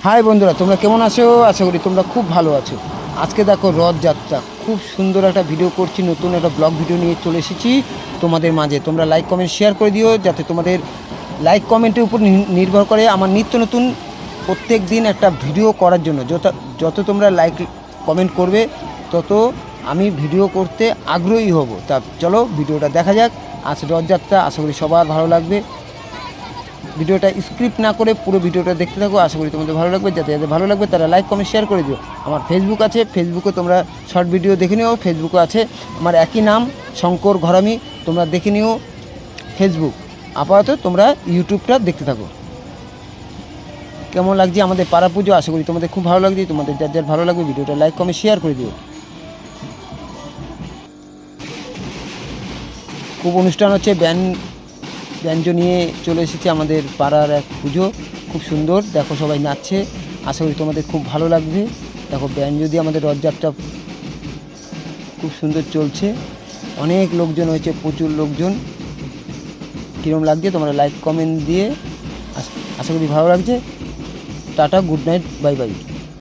High বন্ধুরা, তোমরা কেমন আছো? আশা করি তোমরা খুব ভালো আছো। আজকে দেখো রথযাত্রা, খুব সুন্দর একটা ভিডিও করছি, নতুন একটা ব্লগ ভিডিও নিয়ে চলে এসেছি তোমাদের মাঝে। তোমরা লাইক কমেন্ট শেয়ার করে দিও, যাতে তোমাদের লাইক কমেন্টের উপর নির্ভর করে আমার নিত্য নতুন প্রত্যেক দিন একটা ভিডিও করার জন্য। যত তোমরা লাইক কমেন্ট করবে তত আমি ভিডিও করতে আগ্রহী হব। তা চলো ভিডিওটা দেখা যাক। আজ রথযাত্রা, আশা করি সবার ভালো লাগবে। ভিডিওটা স্ক্রিপ্ট না করে পুরো ভিডিওটা দেখতে থাকো, আশা করি তোমাদের ভালো লাগবে। যাতে যাদের ভালো লাগবে তারা লাইক কমেন্ট শেয়ার করে দিও। আমার ফেসবুক আছে, ফেসবুকে তোমরা শর্ট ভিডিও দেখে নিও। ফেসবুকে আছে আমার একই নাম, শঙ্কর ঘরামি, তোমরা দেখে নিও ফেসবুক। আপাতত তোমরা ইউটিউবটা দেখতে থাকো। কেমন লাগছে আমাদের পাড়া পুজো? আশা করি তোমাদের খুব ভালো লাগছে। তোমাদের যার যার ভালো লাগবে ভিডিওটা লাইক কমেন্ট শেয়ার করে দিও। খুব অনুষ্ঠান হচ্ছে, ব্যঞ্জ নিয়ে চলে এসেছে আমাদের পাড়ার এক পুজো, খুব সুন্দর। দেখো সবাই নাচছে, আশা করি তোমাদের খুব ভালো লাগবে। দেখো ব্যঞ্জ দিয়ে আমাদের রথযাত্রা খুব সুন্দর চলছে, অনেক লোকজন হয়েছে, প্রচুর লোকজন। কীরকম লাগছে তোমরা লাইক কমেন্ট দিয়ে আশা করি ভালো লাগছে। Tata, good night, bye bye.